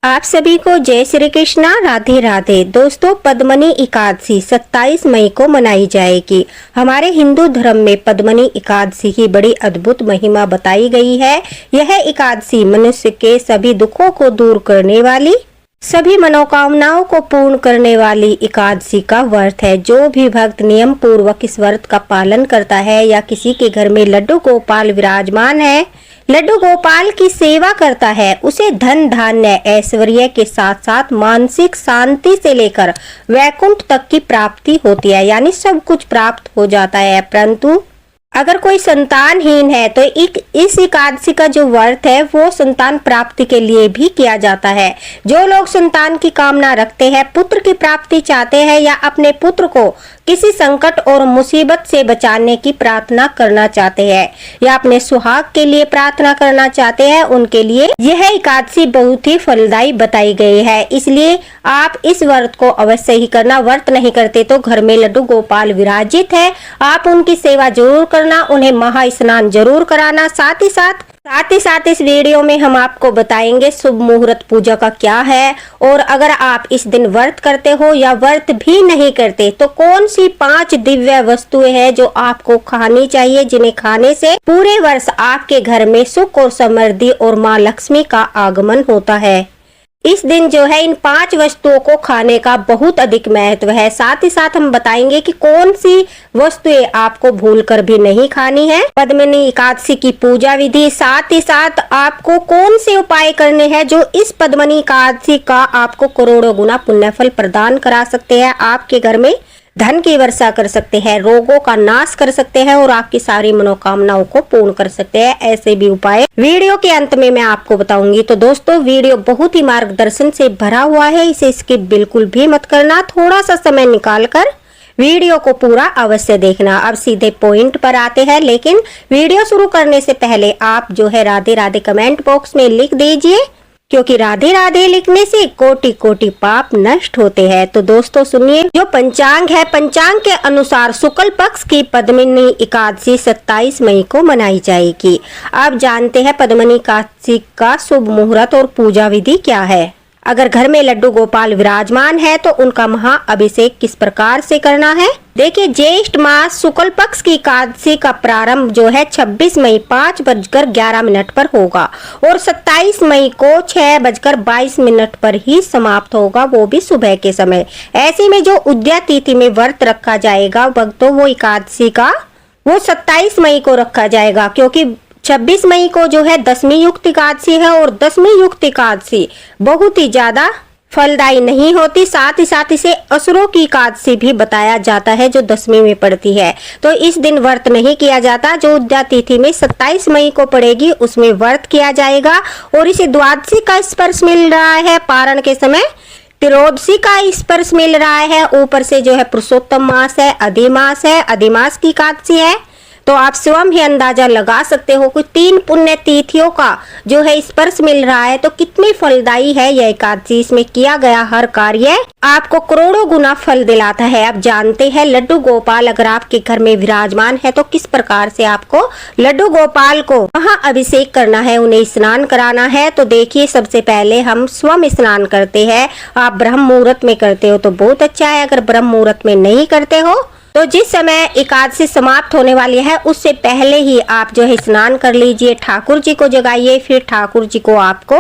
आप सभी को जय श्री कृष्णा, राधे राधे। दोस्तों, पद्मनी एकादशी 27 मई को मनाई जाएगी। हमारे हिंदू धर्म में पद्मनी एकादशी की बड़ी अद्भुत महिमा बताई गई है। यह एकादशी मनुष्य के सभी दुखों को दूर करने वाली, सभी मनोकामनाओं को पूर्ण करने वाली एकादशी का व्रत है। जो भी भक्त नियम पूर्वक इस व्रत का पालन करता है या किसी के घर में लड्डू गोपाल विराजमान है, लड्डू गोपाल की सेवा करता है, उसे धन धान्य ऐश्वर्य के साथ साथ मानसिक शांति से लेकर वैकुंठ तक की प्राप्ति होती है, यानी सब कुछ प्राप्त हो जाता है। परंतु अगर कोई संतानहीन है तो इस एकादशी का जो व्रत है वो संतान प्राप्ति के लिए भी किया जाता है। जो लोग संतान की कामना रखते हैं, पुत्र की प्राप्ति चाहते हैं या अपने पुत्र को किसी संकट और मुसीबत से बचाने की प्रार्थना करना चाहते हैं या अपने सुहाग के लिए प्रार्थना करना चाहते हैं, उनके लिए यह एकादशी बहुत ही फलदायी बताई गई है। इसलिए आप इस व्रत को अवश्य ही करना। व्रत नहीं करते तो घर में लड्डू गोपाल विराजित है, आप उनकी सेवा जरूर करना, उन्हें महा स्नान जरूर कराना। साथ ही साथ इस वीडियो में हम आपको बताएंगे शुभ मुहूर्त पूजा का क्या है, और अगर आप इस दिन व्रत करते हो या व्रत भी नहीं करते तो कौन सी 5 दिव्य वस्तुएं हैं जो आपको खानी चाहिए, जिन्हें खाने से पूरे वर्ष आपके घर में सुख और समृद्धि और माँ लक्ष्मी का आगमन होता है। इस दिन जो है इन 5 वस्तुओं को खाने का बहुत अधिक महत्व है। साथ ही साथ हम बताएंगे कि कौन सी वस्तुएं आपको भूलकर भी नहीं खानी है। पद्मिनी एकादशी की पूजा विधि, साथ ही साथ आपको कौन से उपाय करने हैं जो इस पद्मिनी एकादशी का आपको करोड़ों गुना पुण्य फल प्रदान करा सकते हैं, आपके घर में धन की वर्षा कर सकते हैं, रोगों का नाश कर सकते हैं और आपकी सारी मनोकामनाओं को पूर्ण कर सकते हैं। ऐसे भी उपाय वीडियो के अंत में मैं आपको बताऊंगी। तो दोस्तों, वीडियो बहुत ही मार्गदर्शन से भरा हुआ है, इसे स्किप बिल्कुल भी मत करना। थोड़ा सा समय निकालकर वीडियो को पूरा अवश्य देखना। अब सीधे पॉइंट पर आते हैं, लेकिन वीडियो शुरू करने से पहले आप जो है राधे राधे कमेंट बॉक्स में लिख दीजिए, क्योंकि राधे राधे लिखने से कोटि कोटि पाप नष्ट होते हैं। तो दोस्तों सुनिए, जो पंचांग है, पंचांग के अनुसार शुक्ल पक्ष की पद्मिनी एकादशी 27 मई को मनाई जाएगी। आप जानते हैं पद्मिनी एकादशी का शुभ मुहूर्त और पूजा विधि क्या है। अगर घर में लड्डू गोपाल विराजमान है तो उनका महाअभिषेक किस प्रकार से करना है। देखिए, ज्येष्ठ मास शुक्ल पक्ष की एकादशी का प्रारंभ जो है 26 मई 5:11 पर होगा और 27 मई को 6:22 पर ही समाप्त होगा, वो भी सुबह के समय। ऐसे में जो उदया तिथि में व्रत रखा जाएगा भक्तों, वो एकादशी का वो 27 मई को रखा जाएगा, क्योंकि 26 मई को जो है दशमी युक्त एकादशी है और दशमी युक्त एकादशी बहुत ही ज्यादा फलदायी नहीं होती। साथ ही साथ इसे असुरों की एकादशी भी बताया जाता है जो दशमी में पड़ती है। तो इस दिन व्रत नहीं किया जाता। जो उदया तिथि में 27 मई को पड़ेगी उसमें व्रत किया जाएगा और इसे द्वादशी का स्पर्श मिल रहा है, पारण के समय त्रोदशी का स्पर्श मिल रहा है, ऊपर से जो है पुरुषोत्तम मास है, अधिमास है, अधिमास की एकादशी है। तो आप स्वयं ही अंदाजा लगा सकते हो कि 3 पुण्य तिथियों का जो है स्पर्श मिल रहा है, तो कितनी फलदायी है यह एकादशी। इसमें किया गया हर कार्य आपको करोड़ों गुना फल दिलाता है। आप जानते हैं लड्डू गोपाल अगर आपके घर में विराजमान है तो किस प्रकार से आपको लड्डू गोपाल को वहाँ अभिषेक करना है, उन्हें स्नान कराना है। तो देखिए, सबसे पहले हम स्वयं स्नान करते हैं। आप ब्रह्म मुहूर्त में करते हो तो बहुत अच्छा है, अगर ब्रह्म मुहूर्त में नहीं करते हो तो जिस समय एकादशी समाप्त होने वाली है उससे पहले ही आप जो है स्नान कर लीजिए, ठाकुर जी को जगाइए। फिर ठाकुर जी को आपको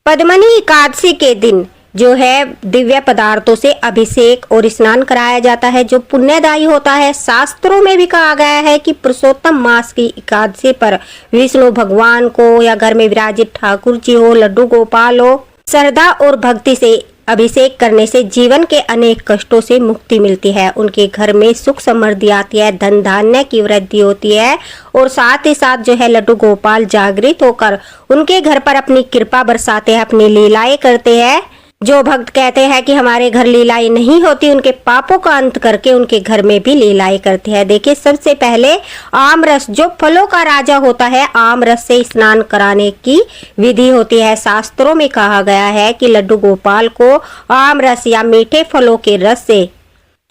पद्मिनी एकादशी के दिन जो है दिव्य पदार्थों से अभिषेक और स्नान कराया जाता है, जो पुण्यदायी होता है। शास्त्रों में भी कहा गया है कि पुरुषोत्तम मास की एकादशी पर विष्णु भगवान को या घर में विराजित ठाकुर जी हो, लड्डू गोपाल हो, श्रद्धा और भक्ति से अभिषेक करने से जीवन के अनेक कष्टों से मुक्ति मिलती है। उनके घर में सुख समृद्धि आती है, धन धान्य की वृद्धि होती है और साथ ही साथ जो है लड्डू गोपाल जागृत होकर उनके घर पर अपनी कृपा बरसाते हैं, अपनी लीलाएं करते हैं। जो भक्त कहते हैं कि हमारे घर लीलाएं नहीं होती, उनके पापों का अंत करके उनके घर में भी लीलाएं करते हैं। देखिए, सबसे पहले आम रस, जो फलों का राजा होता है, आम रस से स्नान कराने की विधि होती है। शास्त्रों में कहा गया है कि लड्डू गोपाल को आम रस या मीठे फलों के रस से,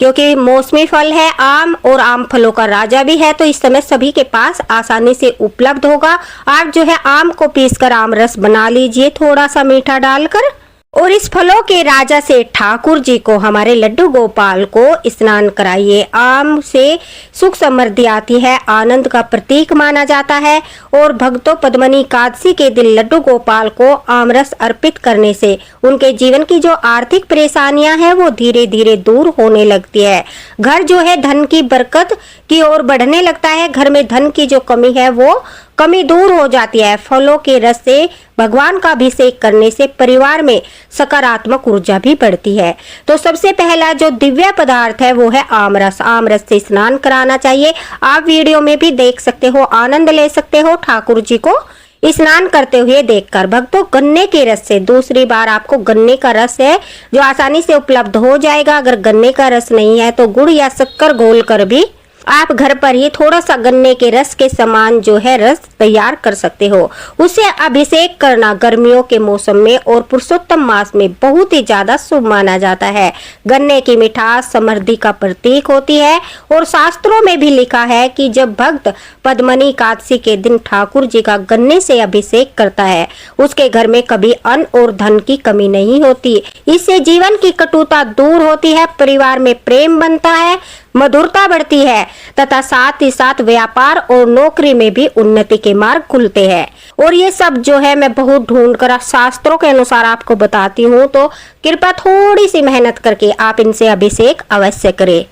क्योंकि मौसमी फल है आम और आम फलों का राजा भी है, तो इस समय सभी के पास आसानी से उपलब्ध होगा। आप जो है आम को पीसकर आम रस बना लीजिए, थोड़ा सा मीठा डालकर और इस फलों के राजा से ठाकुर जी को, हमारे लड्डू गोपाल को स्नान कराइए। आम से सुख समृद्धि आती है, आनंद का प्रतीक माना जाता है। और भक्तों, पद्मनी एकादशी के दिन लड्डू गोपाल को आमरस अर्पित करने से उनके जीवन की जो आर्थिक परेशानियां हैं वो धीरे धीरे दूर होने लगती है। घर जो है धन की बरकत की ओर बढ़ने लगता है। घर में धन की जो कमी है वो कमी दूर हो जाती है। फलों के रस से भगवान का अभिषेक करने से परिवार में सकारात्मक ऊर्जा भी बढ़ती है। तो सबसे पहला जो दिव्य पदार्थ है वो है आमरस। आमरस से स्नान कराना चाहिए। आप वीडियो में भी देख सकते हो, आनंद ले सकते हो ठाकुर जी को स्नान करते हुए देखकर। भक्तों, गन्ने के रस से, दूसरी बार आपको गन्ने का रस है जो आसानी से उपलब्ध हो जाएगा। अगर गन्ने का रस नहीं है तो गुड़ या शक्कर घोल कर भी आप घर पर ही थोड़ा सा गन्ने के रस के समान जो है रस तैयार कर सकते हो। उसे अभिषेक करना गर्मियों के मौसम में और पुरुषोत्तम मास में बहुत ही ज्यादा शुभ माना जाता है। गन्ने की मिठास समृद्धि का प्रतीक होती है और शास्त्रों में भी लिखा है कि जब भक्त पद्मनी एकादशी के दिन ठाकुर जी का गन्ने से अभिषेक करता है उसके घर में कभी अन्न और धन की कमी नहीं होती। इससे जीवन की कटुता दूर होती है, परिवार में प्रेम बनता है, मधुरता बढ़ती है तथा साथ ही साथ व्यापार और नौकरी में भी उन्नति के मार्ग खुलते हैं। और ये सब जो है मैं बहुत ढूंढ कर शास्त्रों के अनुसार आपको बताती हूँ, तो कृपया थोड़ी सी मेहनत करके आप इनसे अभिषेक अवश्य करें।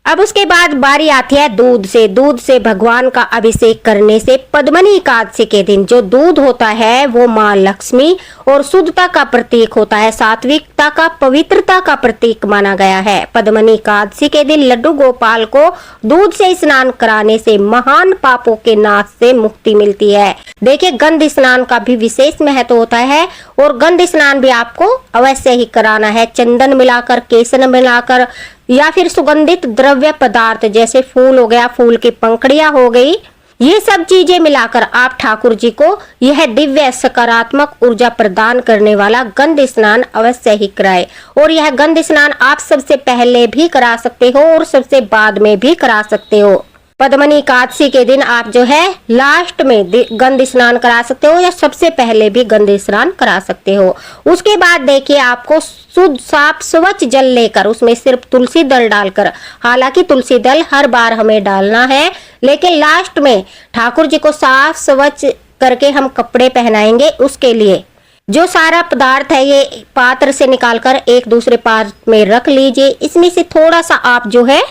अब उसके बाद बारी आती है दूध से। दूध से भगवान का अभिषेक करने से पद्मनी एकादशी के दिन जो दूध होता है वो माँ लक्ष्मी और शुद्धता का प्रतीक होता है, सात्विकता का, पवित्रता का प्रतीक माना गया है। पद्मनी एकादशी के दिन लड्डू गोपाल को दूध से स्नान कराने से महान पापों के नाश से मुक्ति मिलती है। देखिए, गंध स्नान का भी विशेष महत्व होता है और गंध स्नान भी आपको अवश्य ही कराना है। चंदन मिलाकर, केसर मिलाकर या फिर सुगंधित द्रव्य पदार्थ जैसे फूल हो गया, फूल की पंखड़ियां हो गई, ये सब चीजें मिलाकर आप ठाकुर जी को यह दिव्य सकारात्मक ऊर्जा प्रदान करने वाला गंध स्नान अवश्य ही कराए। और यह गंध स्नान आप सबसे पहले भी करा सकते हो और सबसे बाद में भी करा सकते हो। पद्मनी एकादशी के दिन आप जो है लास्ट में गंध स्नान करा सकते हो या सबसे पहले भी गंध स्नान करा सकते हो। उसके बाद देखिए, आपको शुद्ध साफ स्वच्छ जल लेकर उसमें सिर्फ तुलसी दल डालकर, हालांकि तुलसी दल हर बार हमें डालना है, लेकिन लास्ट में ठाकुर जी को साफ स्वच्छ करके हम कपड़े पहनाएंगे। उसके लिए जो सारा पदार्थ है ये पात्र से निकालकर एक दूसरे पात्र में रख लीजिए। इसमें से थोड़ा सा आप जो है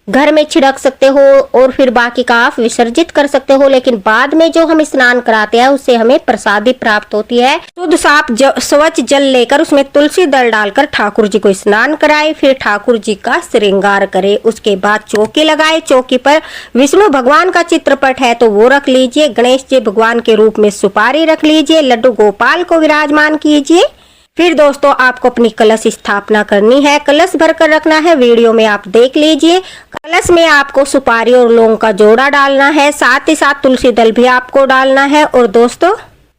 घर में छिड़क सकते हो और फिर बाकी का आप विसर्जित कर सकते हो, लेकिन बाद में जो हम स्नान कराते हैं उससे हमें प्रसादी प्राप्त होती है। शुद्ध साफ स्वच्छ जल लेकर उसमें तुलसी दल डालकर ठाकुर जी को स्नान कराए, फिर ठाकुर जी का श्रृंगार करे। उसके बाद चौकी लगाए, चौकी पर विष्णु भगवान का चित्रपट है तो वो रख लीजिए, गणेश जी भगवान के रूप में सुपारी रख लीजिए, लड्डू गोपाल को विराजमान कीजिए। फिर दोस्तों, आपको अपनी कलश स्थापना करनी है, कलश भरकर रखना है, वीडियो में आप देख लीजिए। कलश में आपको सुपारी और लौंग का जोड़ा डालना है, साथ ही साथ तुलसी दल भी आपको डालना है। और दोस्तों,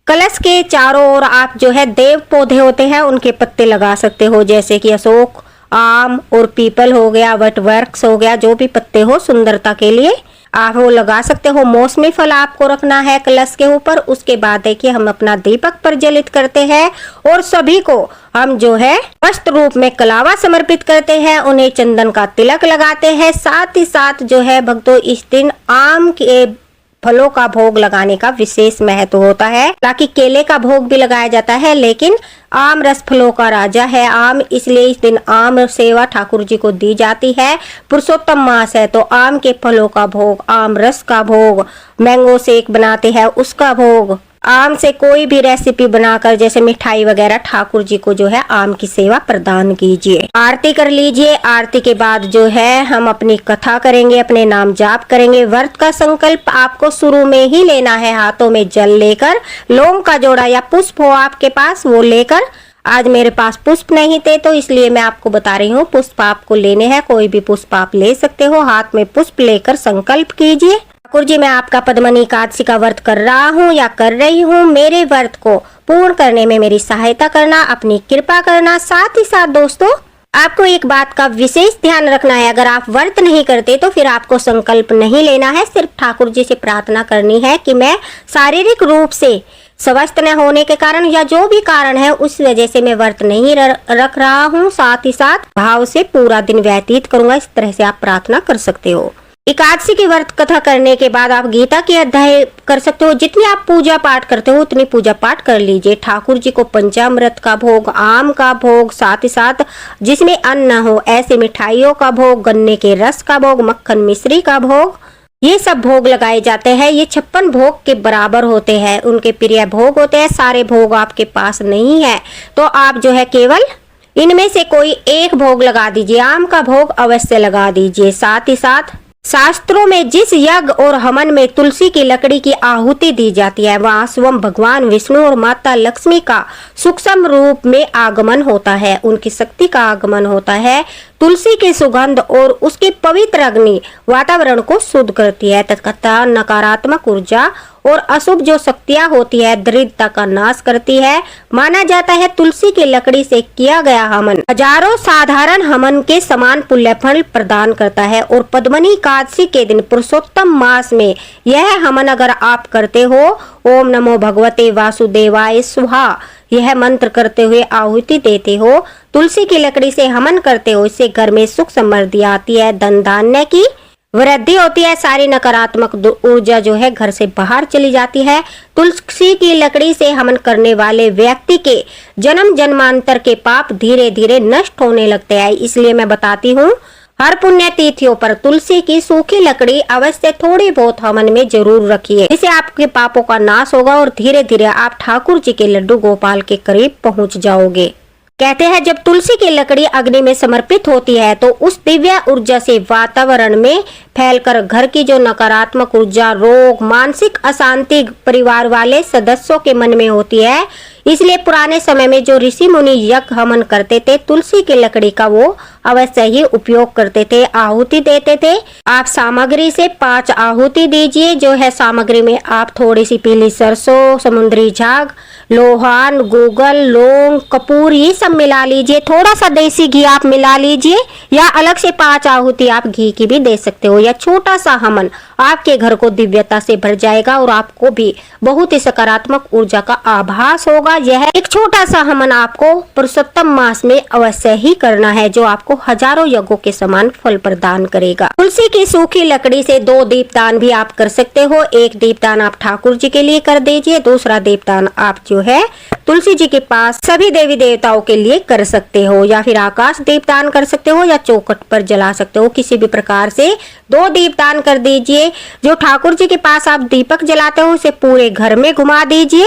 कलश के चारों ओर आप जो है देव पौधे होते हैं उनके पत्ते लगा सकते हो, जैसे कि अशोक, आम और पीपल हो गया, वट वृक्ष हो गया, जो भी पत्ते हो सुंदरता के लिए आप वो लगा सकते हो। मौसमी फल आपको रखना है कलश के ऊपर। उसके बाद देखिए, हम अपना दीपक प्रज्वलित करते हैं और सभी को हम जो है वस्त्र रूप में कलावा समर्पित करते हैं, उन्हें चंदन का तिलक लगाते हैं। साथ ही साथ जो है भक्तों, इस दिन आम के फलों का भोग लगाने का विशेष महत्व होता है। हालांकि केले का भोग भी लगाया जाता है, लेकिन आम रस फलों का राजा है आम, इसलिए इस दिन आम सेवा ठाकुर जी को दी जाती है। पुरुषोत्तम मास है तो आम के फलों का भोग, आम रस का भोग, मैंगो शेक बनाते हैं उसका भोग, आम से कोई भी रेसिपी बनाकर जैसे मिठाई वगैरह ठाकुर जी को जो है आम की सेवा प्रदान कीजिए। आरती कर लीजिए। आरती के बाद जो है हम अपनी कथा करेंगे, अपने नाम जाप करेंगे। व्रत का संकल्प आपको शुरू में ही लेना है, हाथों में जल लेकर, लौंग का जोड़ा या पुष्प हो आपके पास वो लेकर। आज मेरे पास पुष्प नहीं थे तो इसलिए मैं आपको बता रही हूँ, पुष्प आपको लेने हैं, कोई भी पुष्प आप ले सकते हो। हाथ में पुष्प लेकर संकल्प कीजिए, ठाकुर जी मैं आपका पद्मनी एकादशी का व्रत कर रहा हूँ या कर रही हूँ, मेरे व्रत को पूर्ण करने में मेरी सहायता करना, अपनी कृपा करना। साथ ही साथ दोस्तों, आपको एक बात का विशेष ध्यान रखना है, अगर आप व्रत नहीं करते तो फिर आपको संकल्प नहीं लेना है, सिर्फ ठाकुर जी से प्रार्थना करनी है कि मैं शारीरिक रूप से स्वस्थ न होने के कारण या जो भी कारण है उस वजह से मैं व्रत नहीं रख रहा हूँ, साथ ही साथ भाव से पूरा दिन व्यतीत करूंगा। इस तरह से आप प्रार्थना कर सकते हो। एकादशी की व्रत कथा करने के बाद आप गीता की अध्याय कर सकते हो। जितनी आप पूजा पाठ करते हो उतनी पूजा पाठ कर लीजिए। ठाकुर जी को पंचामृत का भोग, आम का भोग, साथ ही साथ जिसमें अन्न न हो ऐसे मिठाइयों का भोग, गन्ने के रस का भोग, मक्खन मिश्री का भोग, ये सब भोग लगाए जाते हैं। ये 56 भोग के बराबर होते हैं, उनके प्रिय भोग होते हैं। सारे भोग आपके पास नहीं है तो आप जो है केवल इनमें से कोई एक भोग लगा दीजिए। आम का भोग अवश्य लगा दीजिए। साथ ही साथ शास्त्रों में जिस यज्ञ और हवन में तुलसी की लकड़ी की आहुति दी जाती है वहाँ स्वयं भगवान विष्णु और माता लक्ष्मी का सूक्ष्म रूप में आगमन होता है, उनकी शक्ति का आगमन होता है। तुलसी की सुगंध और उसकी पवित्र अग्नि वातावरण को शुद्ध करती है तथा नकारात्मक ऊर्जा और अशुभ जो शक्तियां होती है दरिद्रता का नाश करती है। माना जाता है तुलसी की लकड़ी से किया गया हवन हजारों साधारण हवन के समान पुण्य फल प्रदान करता है। और पद्मनी एकादशी के दिन पुरुषोत्तम मास में यह हवन अगर आप करते हो, ओम नमो भगवते वासुदेवाय स्वाहा यह मंत्र करते हुए आहुति देते हो, तुलसी की लकड़ी से हवन करते हो, इससे घर में सुख समृद्धि आती है, धन धान्य की वृद्धि होती है, सारी नकारात्मक ऊर्जा जो है घर से बाहर चली जाती है। तुलसी की लकड़ी से हवन करने वाले व्यक्ति के जन्म जन्मांतर के पाप धीरे धीरे नष्ट होने लगते हैं। इसलिए मैं बताती हूँ हर पुण्य तिथियों पर तुलसी की सूखी लकड़ी अवश्य थोड़ी बहुत हवन में जरूर रखिए। इससे आपके पापों का नाश होगा और धीरे धीरे आप ठाकुर जी के लड्डू गोपाल के करीब पहुँच जाओगे। कहते हैं जब तुलसी की लकड़ी अग्नि में समर्पित होती है तो उस दिव्य ऊर्जा से वातावरण में फैलकर घर की जो नकारात्मक ऊर्जा, रोग, मानसिक अशांति परिवार वाले सदस्यों के मन में होती है। इसलिए पुराने समय में जो ऋषि मुनि यज्ञ हवन करते थे तुलसी की लकड़ी का वो अवश्य ही उपयोग करते थे, आहुति देते थे। आप सामग्री से 5 आहुति दीजिए। जो है सामग्री में आप थोड़ी सी पीली सरसों, समुद्री झाग, लोहान, गूगल, लौंग, कपूर ये सब मिला लीजिए। थोड़ा सा देसी घी आप मिला लीजिए या अलग से 5 आहुति आप घी की भी दे सकते हो। या छोटा सा हवन आपके घर को दिव्यता से भर जाएगा और आपको भी बहुत ही सकारात्मक ऊर्जा का आभास होगा। यह एक छोटा सा हवन आपको पुरुषोत्तम मास में अवश्य ही करना है जो आपको हजारों यज्ञों के समान फल प्रदान करेगा। तुलसी की सूखी लकड़ी से 2 दीपदान भी आप कर सकते हो। एक दीपदान आप ठाकुर जी के लिए कर दीजिए, दूसरा दीपदान आप जो है तुलसी जी के पास सभी देवी देवताओं के लिए कर सकते हो। या फिर आकाश दीपदान कर सकते हो या चौखट पर जला सकते हो। किसी भी प्रकार से 2 दीपदान कर दीजिए। जो ठाकुर जी के पास आप दीपक जलाते हो उसे पूरे घर में घुमा दीजिए।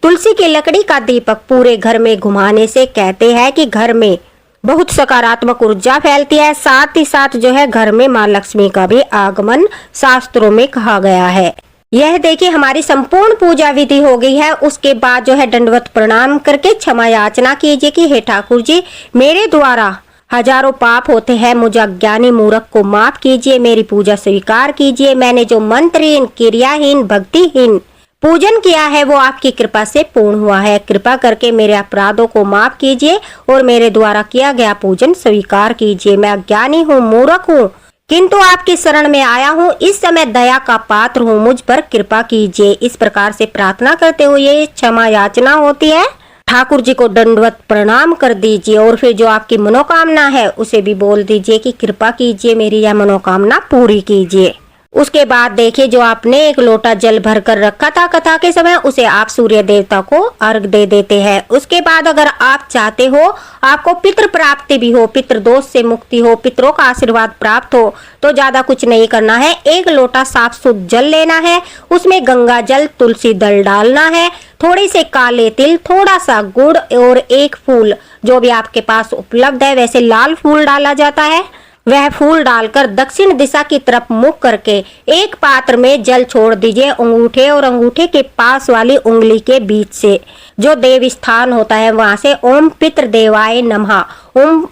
तुलसी की लकड़ी का दीपक पूरे घर में घुमाने से कहते हैं कि घर में बहुत सकारात्मक ऊर्जा फैलती है। साथ ही साथ जो है घर में माँ लक्ष्मी का भी आगमन शास्त्रों में कहा गया है। यह देखिए हमारी संपूर्ण पूजा विधि हो गई है। उसके बाद जो है दंडवत प्रणाम करके क्षमा याचना कीजिए कि हे ठाकुर जी मेरे द्वारा हजारों पाप होते हैं, मुझे अज्ञानी मूर्ख को माफ कीजिए, मेरी पूजा स्वीकार कीजिए। मैंने जो मंत्रहीन, क्रियाहीन, भक्तिहीन पूजन किया है वो आपकी कृपा से पूर्ण हुआ है। कृपा करके मेरे अपराधों को माफ कीजिए और मेरे द्वारा किया गया पूजन स्वीकार कीजिए। मैं अज्ञानी हूँ, मूर्ख हूँ, किंतु आपकी शरण में आया हूँ। इस समय दया का पात्र हूँ, मुझ पर कृपा कीजिए। इस प्रकार से प्रार्थना करते हुए क्षमा याचना होती है। ठाकुर जी को दंडवत प्रणाम कर दीजिए और फिर जो आपकी मनोकामना है उसे भी बोल दीजिए कि कृपा कीजिए मेरी यह मनोकामना पूरी कीजिए। उसके बाद देखिए जो आपने एक लोटा जल भर कर रखा था कथा के समय उसे आप सूर्य देवता को अर्घ दे देते हैं। उसके बाद अगर आप चाहते हो आपको पितृ प्राप्ति भी हो, पितृ दोष से मुक्ति हो, पितरों का आशीर्वाद प्राप्त हो तो ज्यादा कुछ नहीं करना है। एक लोटा साफ शुद्ध जल लेना है, उसमें गंगा जल, तुलसी दल डालना है, थोड़े से काले तिल, थोड़ा सा गुड़ और एक फूल जो भी आपके पास उपलब्ध है, वैसे लाल फूल डाला जाता है, वह फूल डालकर दक्षिण दिशा की तरफ मुख करके एक पात्र में जल छोड़ दीजिए। अंगूठे और अंगूठे के पास वाली उंगली के बीच से जो देव स्थान होता है वहां से ओम पितृ देवाय नमः,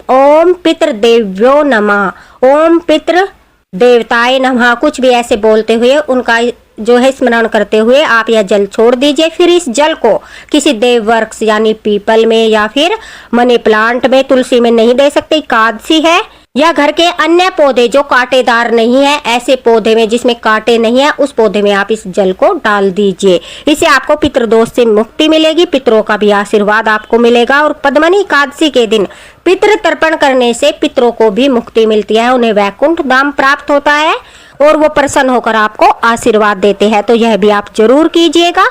ओम पितृ देव्यो नमः, ओम पितृ देवताय नमः कुछ भी ऐसे बोलते हुए उनका जो है स्मरण करते हुए आप यह जल छोड़ दीजिए। फिर इस जल को किसी देव वृक्ष यानी पीपल में या फिर मनी प्लांट में, तुलसी में नहीं दे सकते, एकादशी है, या घर के अन्य पौधे जो कांटेदार नहीं है, ऐसे पौधे में जिसमें कांटे नहीं है, उस पौधे में आप इस जल को डाल दीजिए। इससे आपको पितृदोष से मुक्ति मिलेगी, पितरों का भी आशीर्वाद आपको मिलेगा। और पद्मनी एकादशी के दिन पितृ तर्पण करने से पितरों को भी मुक्ति मिलती है, उन्हें वैकुंठ धाम प्राप्त होता है और वो प्रसन्न होकर आपको आशीर्वाद देते हैं। तो यह भी आप जरूर कीजिएगा।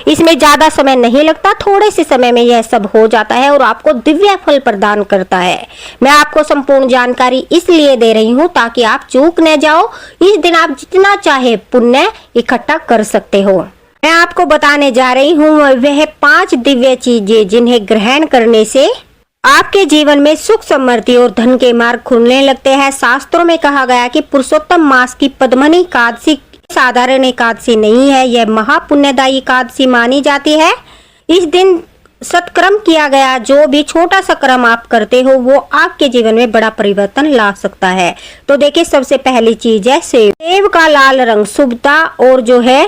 इसमें ज्यादा समय नहीं लगता, थोड़े से समय में यह सब हो जाता है और आपको दिव्य फल प्रदान करता है। मैं आपको संपूर्ण जानकारी इसलिए दे रही हूँ ताकि आप चूक न जाओ। इस दिन आप जितना चाहे पुण्य इकट्ठा कर सकते हो। मैं आपको बताने जा रही हूँ वह 5 दिव्य चीजें जिन्हें ग्रहण करने से आपके जीवन में सुख समृद्धि और धन के मार्ग खुलने लगते हैं। शास्त्रों में कहा गया कि पुरुषोत्तम मास की पद्मनी एकादशी साधारण एकादशी नहीं है, यह महापुण्यदायी एकादशी मानी जाती है। इस दिन सत्कर्म किया गया जो भी छोटा सा कर्म आप करते हो वो आपके जीवन में बड़ा परिवर्तन ला सकता है। तो देखिए, सबसे पहली चीज है सेब। सेब का लाल रंग शुभता और जो है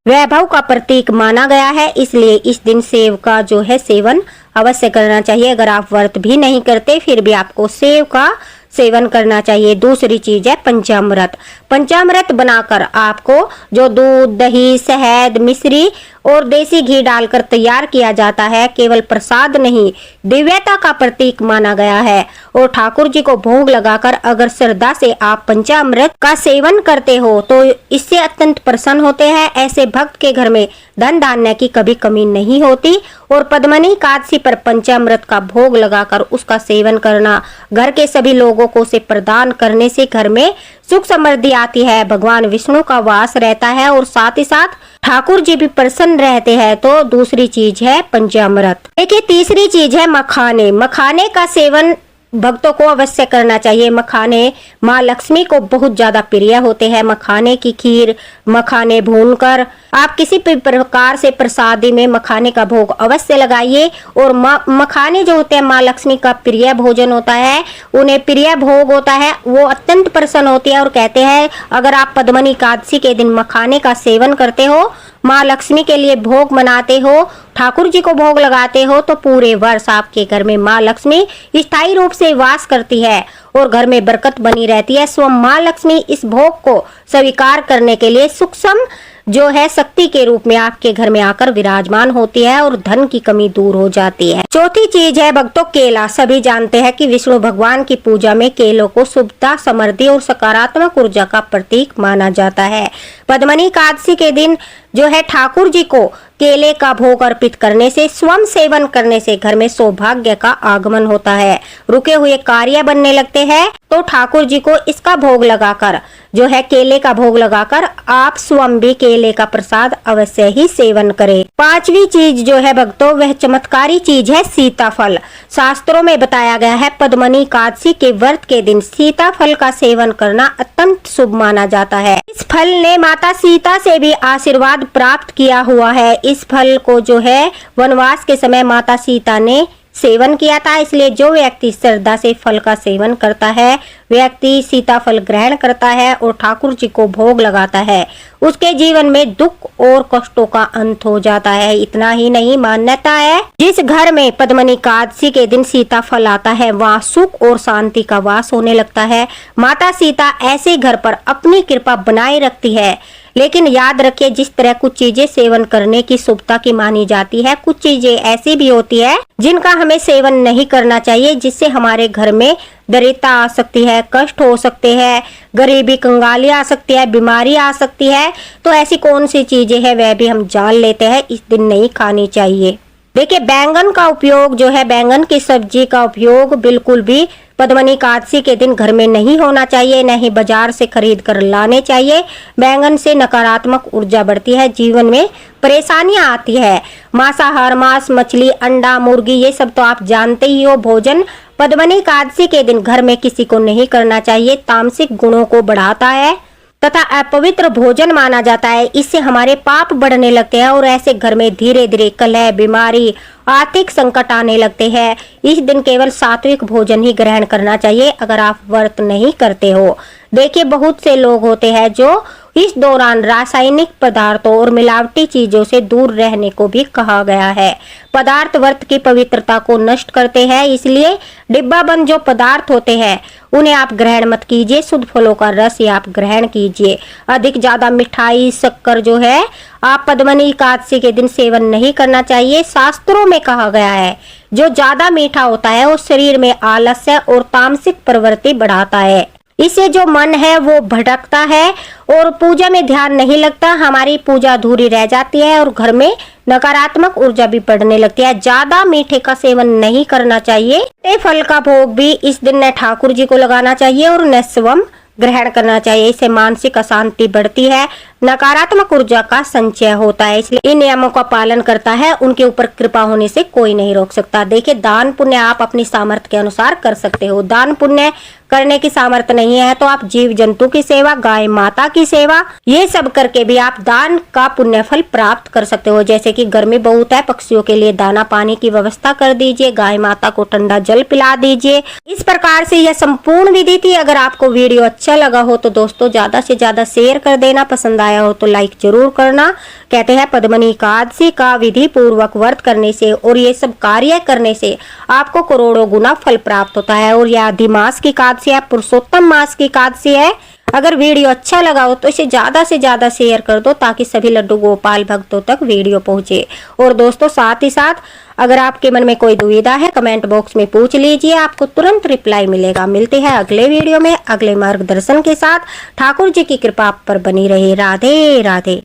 वैभव का प्रतीक माना गया है, इसलिए इस दिन सेब का जो है सेवन अवश्य करना चाहिए। अगर आप व्रत भी नहीं करते फिर भी आपको सेब का सेवन करना चाहिए। दूसरी चीज है पंचामृत। पंचामृत बनाकर आपको जो दूध, दही, शहद, मिश्री और देसी घी डालकर तैयार किया जाता है, केवल प्रसाद नहीं दिव्यता का प्रतीक माना गया है। और ठाकुर जी को भोग लगाकर अगर श्रद्धा से आप पंचामृत का सेवन करते हो तो इससे अत्यंत प्रसन्न होते हैं। ऐसे भक्त के घर में धन धान्य की कभी कमी नहीं होती। और पद्मनी एकादशी पर पंचामृत का भोग लगाकर उसका सेवन करना, घर के सभी लोगों को उसे प्रदान करने से घर में सुख समृद्धि आती है, भगवान विष्णु का वास रहता है और साथ ही साथ ठाकुर जी भी प्रसन्न रहते हैं। तो दूसरी चीज है पंचामृत। देखिए, तीसरी चीज है मखाने। मखाने का सेवन भक्तों को अवश्य करना चाहिए। मखाने माँ लक्ष्मी को बहुत ज्यादा प्रिय होते हैं। मखाने की खीर, मखाने भूनकर आप किसी भी प्रकार से प्रसादी में मखाने का भोग अवश्य लगाइए। और मखाने जो होते हैं माँ लक्ष्मी का प्रिय भोजन होता है, उन्हें प्रिय भोग होता है, वो अत्यंत प्रसन्न होती है। और कहते हैं अगर आप पद्मनी एकादशी के दिन मखाने का सेवन करते हो, माँ लक्ष्मी के लिए भोग मनाते हो, ठाकुर जी को भोग लगाते हो, तो पूरे वर्ष आपके घर में माँ लक्ष्मी स्थायी रूप से वास करती है और घर में बरकत बनी रहती है। स्वयं माँ लक्ष्मी इस भोग को स्वीकार करने के लिए सूक्ष्म जो है शक्ति के रूप में आपके घर में आकर विराजमान होती है और धन की कमी दूर हो जाती है। चौथी चीज है भक्तों केला। सभी जानते हैं कि विष्णु भगवान की पूजा में केलों को शुभता, समृद्धि और सकारात्मक ऊर्जा का प्रतीक माना जाता है। पद्मनी एकादशी के दिन जो है ठाकुर जी को केले का भोग अर्पित करने से, स्वयं सेवन करने से घर में सौभाग्य का आगमन होता है, रुके हुए कार्य बनने लगते हैं। तो ठाकुर जी को इसका भोग लगाकर जो है केले का भोग लगाकर आप स्वयं भी केले का प्रसाद अवश्य ही सेवन करें। पांचवी चीज जो है भक्तों वह चमत्कारी चीज है सीताफल। शास्त्रों में बताया गया है पद्मनी एकादशी के व्रत के दिन सीताफल का सेवन करना अत्यंत शुभ माना जाता है। इस फल ने माता सीता से भी आशीर्वाद प्राप्त किया हुआ है। इस फल को जो है वनवास के समय माता सीता ने सेवन किया था, इसलिए जो व्यक्ति श्रद्धा से फल का सेवन करता है, व्यक्ति सीताफल ग्रहण करता है और ठाकुर जी को भोग लगाता है, उसके जीवन में दुख और कष्टों का अंत हो जाता है। इतना ही नहीं, मान्यता है जिस घर में पद्मनी एकादशी के दिन सीताफल आता है वहाँ सुख और शांति का वास होने लगता है। माता सीता ऐसे घर पर अपनी कृपा बनाए रखती है। लेकिन याद रखिए, जिस तरह कुछ चीजें सेवन करने की शुभता की मानी जाती है, कुछ चीजें ऐसी भी होती है जिनका हमें सेवन नहीं करना चाहिए, जिससे हमारे घर में दरिद्रता आ सकती है, कष्ट हो सकते हैं, गरीबी कंगाली आ सकती है, बीमारी आ सकती है। तो ऐसी कौन सी चीजें हैं वह भी हम जान लेते हैं। इस दिन नहीं खानी चाहिए। देखिए, बैंगन का उपयोग जो है, बैंगन की सब्जी का उपयोग बिल्कुल भी पद्मनी एकादशी के दिन घर में नहीं होना चाहिए, न ही बाजार से खरीद कर लाने चाहिए। बैंगन से नकारात्मक ऊर्जा बढ़ती है, जीवन में परेशानियां आती है। मांसाहार, मांस, मछली, अंडा, मुर्गी, ये सब तो आप जानते ही हो भोजन पद्मनी एकादशी के दिन घर में किसी को नहीं करना चाहिए। तामसिक गुणों को बढ़ाता है तथा अपवित्र भोजन माना जाता है। इससे हमारे पाप बढ़ने लगते हैं और ऐसे घर में धीरे धीरे कलह, बीमारी, आर्थिक संकट आने लगते हैं। इस दिन केवल सात्विक भोजन ही ग्रहण करना चाहिए अगर आप व्रत नहीं करते हो। देखिए, बहुत से लोग होते हैं जो इस दौरान रासायनिक पदार्थों और मिलावटी चीजों से दूर रहने को भी कहा गया है। पदार्थ व्रत की पवित्रता को नष्ट करते हैं, इसलिए डिब्बाबंद जो पदार्थ होते हैं उन्हें आप ग्रहण मत कीजिए। शुद्ध फलों का रस ही आप ग्रहण कीजिए। अधिक ज्यादा मिठाई, शक्कर जो है आप पद्मनी एकादशी के दिन सेवन नहीं करना चाहिए। शास्त्रों में कहा गया है जो ज्यादा मीठा होता है वो शरीर में आलस्य और तामसिक प्रवृत्ति बढ़ाता है। इससे जो मन है वो भटकता है और पूजा में ध्यान नहीं लगता, हमारी पूजा अधूरी रह जाती है और घर में नकारात्मक ऊर्जा भी बढ़ने लगती है। ज्यादा मीठे का सेवन नहीं करना चाहिए। फल का भोग भी इस दिन न ठाकुर जी को लगाना चाहिए और न स्वयं ग्रहण करना चाहिए। इससे मानसिक अशांति बढ़ती है, नकारात्मक ऊर्जा का संचय होता है। इसलिए इन नियमों का पालन करता है, उनके ऊपर कृपा होने से कोई नहीं रोक सकता। देखिए, दान पुण्य आप अपनी सामर्थ्य के अनुसार कर सकते हो। दान पुण्य करने की सामर्थ्य नहीं है तो आप जीव जंतु की सेवा, गाय माता की सेवा, ये सब करके भी आप दान का पुण्य फल प्राप्त कर सकते हो। जैसे कि गर्मी बहुत है, पक्षियों के लिए दाना पानी की व्यवस्था कर दीजिए, गाय माता को ठंडा जल पिला दीजिए। इस प्रकार से यह संपूर्ण विधि थी। अगर आपको वीडियो अच्छा लगा हो तो दोस्तों ज्यादा से ज्यादा शेयर कर देना, पसंद आया हो तो लाइक जरूर करना। कहते हैं पद्मनी एकादशी का विधि पूर्वक व्रत करने से और ये सब कार्य करने से आपको करोड़ों गुना फल प्राप्त होता है। और यह अधिमास की एकादशी है, पुरुषोत्तम मास की एकादशी है। अगर वीडियो अच्छा लगा हो तो इसे ज्यादा से ज्यादा शेयर कर दो ताकि सभी लड्डू गोपाल भक्तों तक वीडियो पहुंचे। और दोस्तों साथ ही साथ अगर आपके मन में कोई दुविधा है कमेंट बॉक्स में पूछ लीजिए, आपको तुरंत रिप्लाई मिलेगा। मिलते हैं अगले वीडियो में अगले मार्गदर्शन के साथ। ठाकुर जी की कृपा आप पर बनी रहे। राधे राधे।